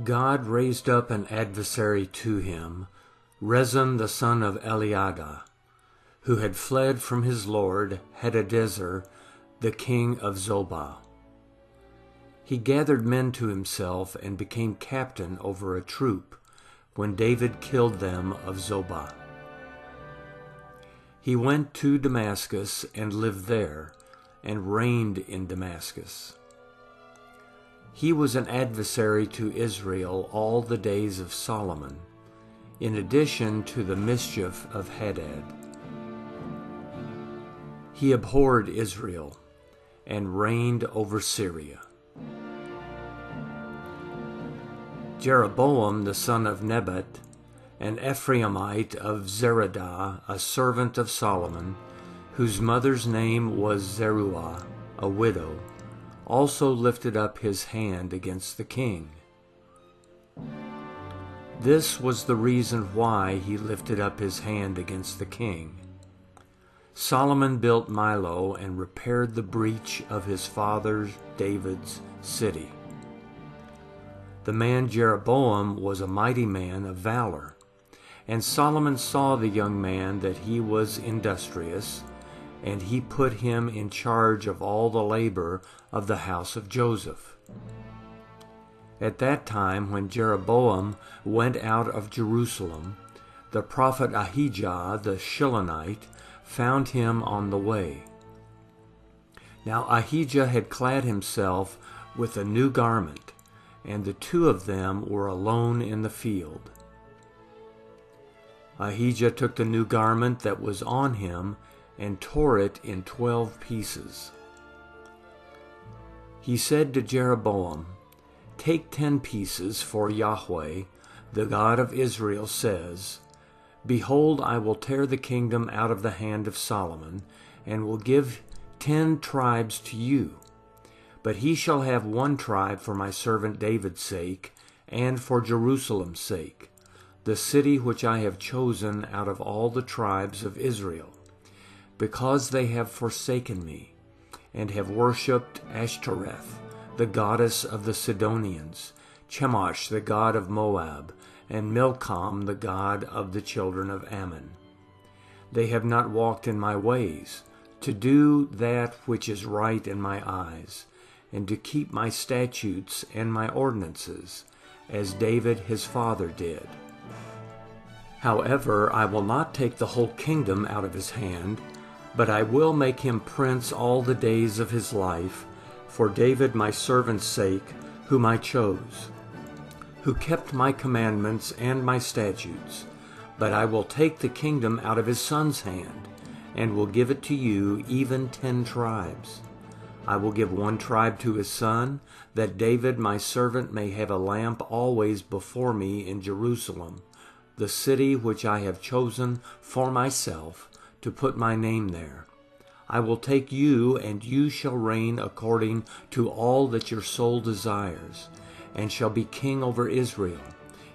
God raised up an adversary to him, Rezon the son of Eliada, who had fled from his lord Hadadezer, the king of Zobah. He gathered men to himself and became captain over a troop when David killed them of Zobah. He went to Damascus and lived there, and reigned in Damascus. He was an adversary to Israel all the days of Solomon, in addition to the mischief of Hadad. He abhorred Israel and reigned over Syria. Jeroboam the son of Nebat, an Ephraimite of Zeradah, a servant of Solomon, whose mother's name was Zeruah, a widow, also lifted up his hand against the king. This was the reason why he lifted up his hand against the king. Solomon built Millo and repaired the breach of his father David's city. The man Jeroboam was a mighty man of valor, and Solomon saw the young man that he was industrious, and he put him in charge of all the labor of the house of Joseph. At that time, when Jeroboam went out of Jerusalem, the prophet Ahijah the Shilonite found him on the way. Now Ahijah had clad himself with a new garment, and the two of them were alone in the field. Ahijah took the new garment that was on him and tore it in 12 pieces. He said to Jeroboam, "Take 10 pieces, for Yahweh, the God of Israel, says, Behold, I will tear the kingdom out of the hand of Solomon, and will give 10 tribes to you. But he shall have 1 tribe for my servant David's sake, and for Jerusalem's sake, the city which I have chosen out of all the tribes of Israel, because they have forsaken me, and have worshipped Ashtoreth, the goddess of the Sidonians, Chemosh, the god of Moab, and Milcom, the god of the children of Ammon. They have not walked in my ways, to do that which is right in my eyes, and to keep my statutes and my ordinances, as David his father did. However, I will not take the whole kingdom out of his hand, but I will make him prince all the days of his life, for David my servant's sake, whom I chose, who kept my commandments and my statutes. But I will take the kingdom out of his son's hand, and will give it to you, even 10 tribes. I will give 1 tribe to his son, that David my servant may have a lamp always before me in Jerusalem, the city which I have chosen for myself, to put my name there. I will take you, and you shall reign according to all that your soul desires, and shall be king over Israel.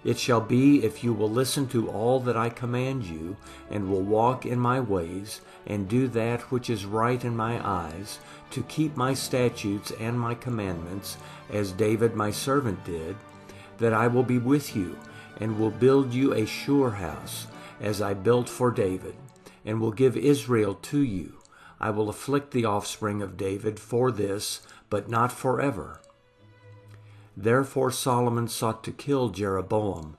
It shall be, if you will listen to all that I command you, and will walk in my ways, and do that which is right in my eyes, to keep my statutes and my commandments, as David my servant did, that I will be with you, and will build you a sure house, as I built for David, and will give Israel to you. I will afflict the offspring of David for this, but not forever." Therefore Solomon sought to kill Jeroboam,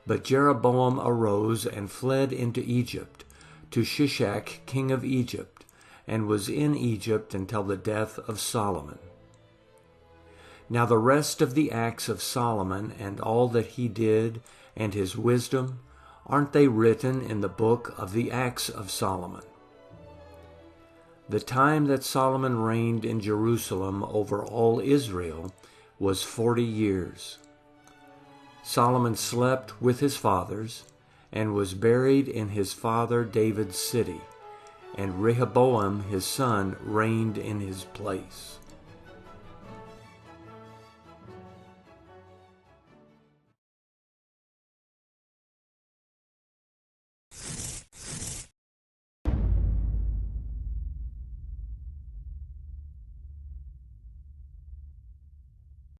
but Jeroboam arose and fled into Egypt, to Shishak king of Egypt, and was in Egypt until the death of Solomon. Now the rest of the acts of Solomon and all that he did, and his wisdom, aren't they written in the book of the Acts of Solomon? The time that Solomon reigned in Jerusalem over all Israel was 40 years. Solomon slept with his fathers, and was buried in his father David's city, and Rehoboam his son reigned in his place.